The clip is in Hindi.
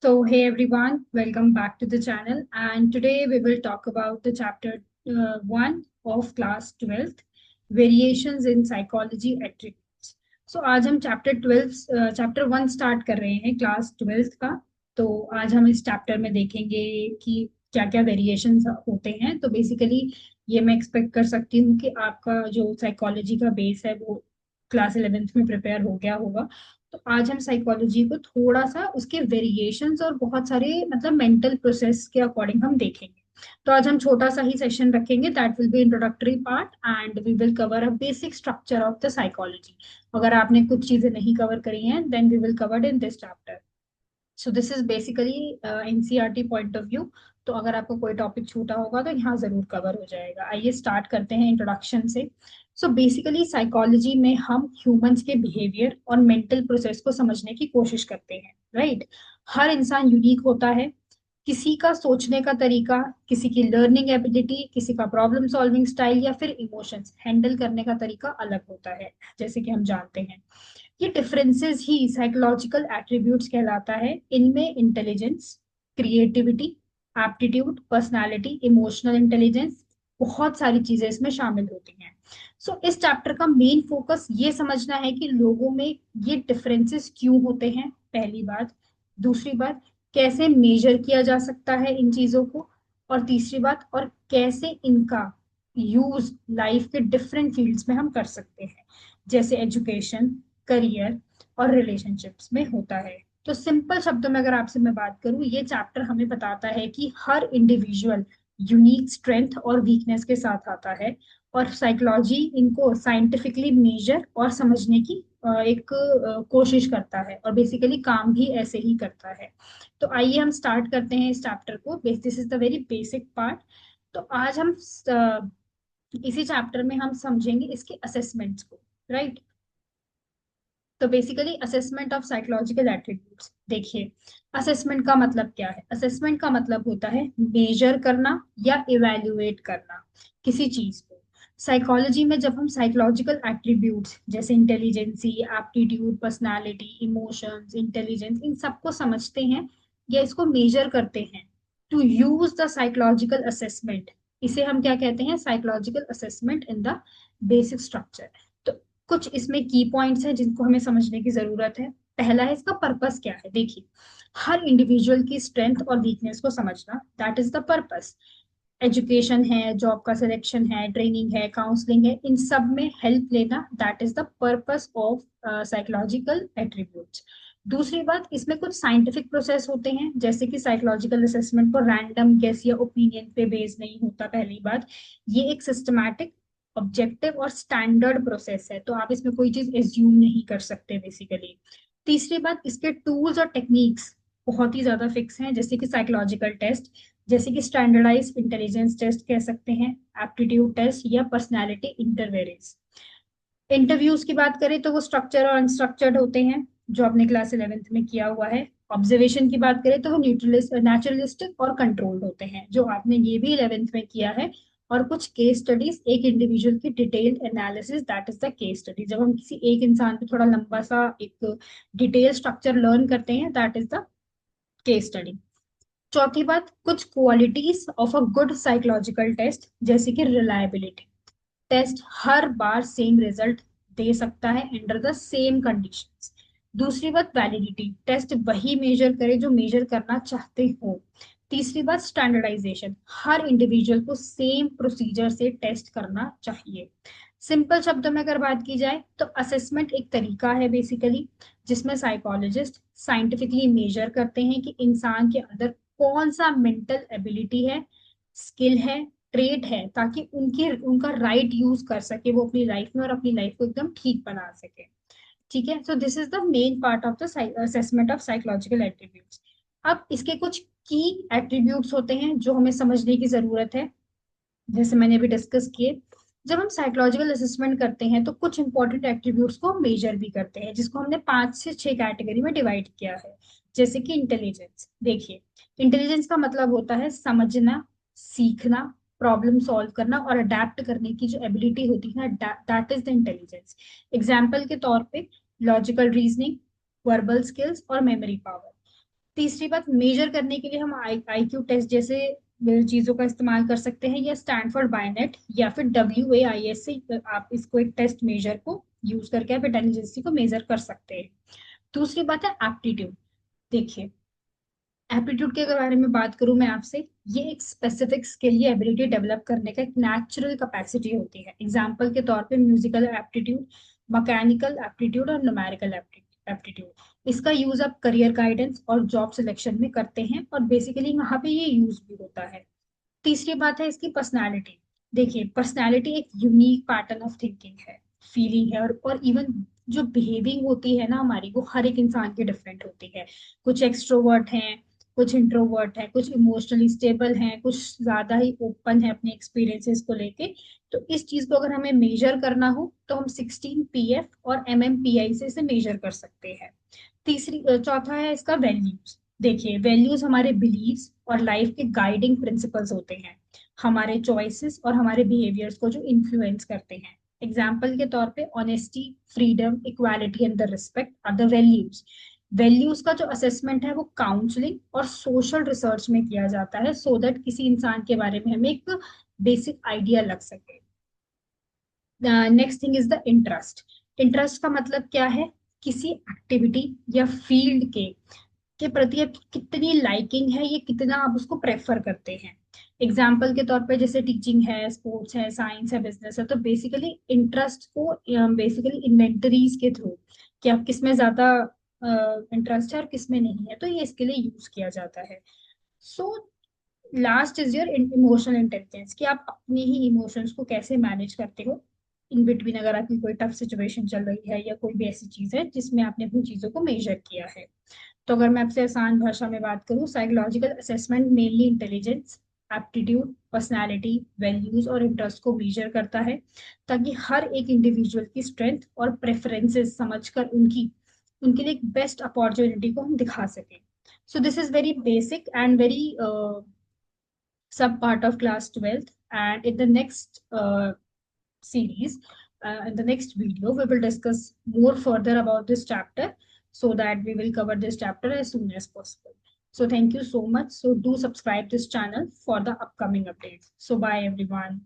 So, hey everyone, welcome back to the channel. And today we will talk about the chapter 1 of class 12th, Variations in Psychology Attributes. So, आज हम चैप्टर 1 स्टार्ट कर रहे हैं क्लास 12th का. तो आज हम इस चैप्टर में देखेंगे कि क्या क्या वेरिएशंस होते हैं. तो बेसिकली ये मैं एक्सपेक्ट कर सकती हूँ कि आपका जो साइकोलॉजी का बेस है वो क्लास 11th में प्रिपेयर हो गया होगा. तो आज हम साइकोलॉजी को थोड़ा सा उसके वेरिएशंस और बहुत सारे मतलब मेंटल प्रोसेस के अकॉर्डिंग हम देखेंगे. तो आज हम छोटा सा ही सेशन रखेंगे, that will be introductory part and we will cover a basic structure of the psychology. अगर आपने कुछ चीजें नहीं कवर करी हैं then we will cover in this chapter. So this is basically NCERT point of view. तो अगर आपको कोई टॉपिक छूटा होगा तो यहाँ जरूर कवर हो जाएगा. आइए स्टार्ट करते हैं इंट्रोडक्शन से. सो बेसिकली साइकोलॉजी में हम ह्यूमंस के बिहेवियर और मेंटल प्रोसेस को समझने की कोशिश करते हैं, राइट. हर इंसान यूनिक होता है. किसी का सोचने का तरीका, किसी की लर्निंग एबिलिटी, किसी का प्रॉब्लम सॉल्विंग स्टाइल या फिर इमोशंस हैंडल करने का तरीका अलग होता है, जैसे कि हम जानते हैं. ये डिफरेंसेस ही साइकोलॉजिकल एट्रीब्यूट्स कहलाता है. इनमें intelligence, creativity, aptitude, personality, emotional intelligence, बहुत सारी चीजें इसमें शामिल होती हैं. सो इस चैप्टर का मेन फोकस ये समझना है कि लोगों में ये डिफरेंसेस क्यों होते हैं, पहली बात. दूसरी बात, कैसे मेजर किया जा सकता है इन चीजों को. और तीसरी बात, और कैसे इनका यूज लाइफ के डिफरेंट फील्ड्स में हम कर सकते हैं, जैसे एजुकेशन, करियर और रिलेशनशिप्स में होता है. तो सिंपल शब्दों में अगर आपसे मैं बात करूं, ये चैप्टर हमें बताता है कि हर इंडिविजुअल यूनिक स्ट्रेंथ और वीकनेस के साथ आता है. और साइकोलॉजी इनको साइंटिफिकली मेजर और समझने की एक कोशिश करता है और बेसिकली काम भी ऐसे ही करता है. तो आइए हम स्टार्ट करते हैं इस चैप्टर को. This is the very basic part. तो आज हम इसी चैप्टर में हम समझेंगे इसके असेसमेंट्स को, राइट. तो basically assessment of psychological attributes. देखिए, असेसमेंट का मतलब क्या है. असेसमेंट का मतलब होता है मेजर करना या इवेल्युएट करना किसी चीज को. साइकोलॉजी में जब हम साइकोलॉजिकल एट्रीब्यूट्स जैसे intelligence, aptitude, personality, emotions, intelligence, इन सबको समझते हैं या इसको मेजर करते हैं to use the psychological assessment, इसे हम क्या कहते हैं, psychological assessment in the basic structure. तो कुछ इसमें की पॉइंट्स हैं जिनको हमें समझने की जरूरत है. पहला है इसका पर्पस क्या है. देखिए, हर इंडिविजुअल की स्ट्रेंथ और वीकनेस को समझना, that is the purpose. Education है, जॉब का सिलेक्शन है, ट्रेनिंग है, काउंसलिंग है, इन सब में हेल्प लेना, that is the purpose of psychological attributes. दूसरी बात, इसमें कुछ साइंटिफिक प्रोसेस होते हैं, जैसे कि साइकोलॉजिकल असेसमेंट को रैंडम गेस या ओपिनियन पे बेस नहीं होता. पहली बात, ये एक सिस्टमैटिक, ऑब्जेक्टिव और स्टैंडर्ड प्रोसेस है, तो आप इसमें कोई चीज एज्यूम नहीं कर सकते बेसिकली. तीसरी बात, इसके टूल्स और टेक्निक्स बहुत ही ज्यादा फिक्स हैं, जैसे कि साइकोलॉजिकल टेस्ट, जैसे कि स्टैंडर्डाइज इंटेलिजेंस टेस्ट कह सकते हैं, एप्टीट्यूड टेस्ट या पर्सनालिटी इंटरवेरेंस. इंटरव्यूज की बात करें तो वो स्ट्रक्चर और अनस्ट्रक्चर्ड होते हैं, जो आपने क्लास 11th में किया हुआ है. ऑब्जर्वेशन की बात करें तो वो न्यूट्रलिस्ट, नेचुरलिस्टिक और कंट्रोल्ड होते हैं, जो आपने ये भी 11th में किया है. और कुछ केस स्टडीज, एक इंडिविजुअल की detailed analysis, that is the case study. जब हम किसी एक इंसान पे थोड़ा लंबा सा एक डिटेल स्ट्रक्चर लर्न करते हैं, that is the case study. चौथी बात, कुछ qualities of a good psychological test, जैसे कि रिलायबिलिटी. टेस्ट हर बार सेम रिजल्ट दे सकता है अंडर द सेम कंडीशंस. दूसरी बात, वैलिडिटी, टेस्ट वही मेजर करे जो मेजर करना चाहते हो. तीसरी बात, स्टैंडर्डाइजेशन, हर इंडिविजुअल को सेम प्रोसीजर से टेस्ट करना चाहिए. सिंपल शब्दों में अगर बात की जाए तो असेसमेंट एक तरीका है बेसिकली, जिसमें साइकोलॉजिस्ट साइंटिफिकली मेजर करते हैं कि इंसान के अंदर कौन सा मेंटल एबिलिटी है, स्किल है, ट्रेट है, ताकि उनकी उनका राइट यूज कर सके वो अपनी लाइफ में और अपनी लाइफ को एकदम ठीक बना सके. ठीक है. सो this is the main part of the assessment of psychological attributes. अब इसके कुछ की एट्रीब्यूट्स होते हैं जो हमें समझने की जरूरत है, जैसे मैंने अभी डिस्कस किए. जब हम साइकोलॉजिकल असेसमेंट करते हैं तो कुछ इंपॉर्टेंट एट्रीब्यूट्स को मेजर भी करते हैं, जिसको हमने 5 से 6 कैटेगरी में डिवाइड किया है. जैसे कि इंटेलिजेंस. देखिए, इंटेलिजेंस का मतलब होता है समझना, सीखना, प्रॉब्लम सॉल्व करना और अडेप्ट करने की जो एबिलिटी होती है, that is the intelligence. Example के तौर पे लॉजिकल रीजनिंग, वर्बल स्किल्स और मेमोरी पावर. तीसरी बात, मेजर करने के लिए हम IQ टेस्ट जैसे चीजों का इस्तेमाल कर सकते हैं, या स्टैनफोर्ड बायनेट या फिर WAIS से आप इसको एक टेस्ट मेजर को यूज करके आप इंटेलिजेंसी को मेजर कर सकते हैं। दूसरी बात है एप्टीट्यूड। देखिए, एप्टीट्यूड के बारे में बात करूं मैं आपसे, ये एक स्पेसिफिक स्किल या एबिलिटी डेवलप करने का एक नेचुरल कैपेसिटी होती है। एग्जांपल के तौर पे म्यूजिकल एप्टीट्यूड, मैकेनिकल एप्टीट्यूड और न्यूमेरिकल एप्टीट्यूड। इसका यूज आप करियर गाइडेंस और जॉब सिलेक्शन में करते हैं, और बेसिकली वहां पे ये यूज भी होता है। तीसरी बात है इसकी पर्सनालिटी। देखिए, पर्सनालिटी एक यूनिक पैटर्न ऑफ थिंकिंग है, फीलिंग है, और इवन जो बिहेविंग होती है ना हमारी, वो हर एक इंसान की डिफरेंट होती है। कुछ एक्सट्रोवर्ट हैं, कुछ इंट्रोवर्ट हैं, कुछ इमोशनली स्टेबल हैं, कुछ ज्यादा ही ओपन है अपने एक्सपीरियंसेस को लेके। तो इस चीज को अगर हमें मेजर करना हो तो हम 16 PF और MMPI से इसे मेजर कर सकते हैं। चौथा है इसका वैल्यूज। देखिए, वैल्यूज हमारे बिलीव्स और लाइफ के गाइडिंग प्रिंसिपल्स होते हैं, हमारे चॉइसेस और हमारे बिहेवियर्स को जो इन्फ्लुएंस करते हैं। एग्जाम्पल के तौर पे honesty, freedom, equality and the respect are the values. Values का जो असेसमेंट है वो काउंसलिंग और सोशल रिसर्च में किया जाता है, सो दैट किसी इंसान के बारे में हमें एक बेसिक आइडिया लग सके। Next thing is the interest. Interest का मतलब क्या है? किसी एक्टिविटी या फील्ड के प्रति आप कितनी लाइकिंग है, ये कितना आप उसको प्रेफर करते हैं। एग्जाम्पल के तौर पे जैसे टीचिंग है, स्पोर्ट्स है, साइंस है, बिजनेस है, तो बेसिकली इंटरेस्ट को बेसिकली इन्वेंटरीज के थ्रू कि आप किस में ज्यादा इंटरेस्ट है और किस में नहीं है, तो ये इसके लिए यूज किया जाता है। So last is your emotional intelligence, कि आप अपने ही इमोशंस को कैसे मैनेज करते हो इन बिटवीन, अगर आपकी कोई टफ सिचुएशन चल रही है या कोई भी ऐसी चीज है जिसमें आपने अपनी चीजों को मेजर किया है। तो अगर मैं आपसे आसान भाषा में बात करूं, psychological assessment mainly intelligence, aptitude, personality, values और इंटरेस्ट को मेजर करता है, ताकि हर एक इंडिविजुअल की स्ट्रेंथ और प्रेफरेंसेस समझकर उनके लिए एक बेस्ट अपॉर्चुनिटी को हम दिखा सकें। सो this is very basic and very sub part of class 12th, and in the next series, in the next video we will discuss more further about this chapter, so that we will cover this chapter as soon as possible. So thank you so much. So do subscribe this channel for the upcoming updates. So bye everyone.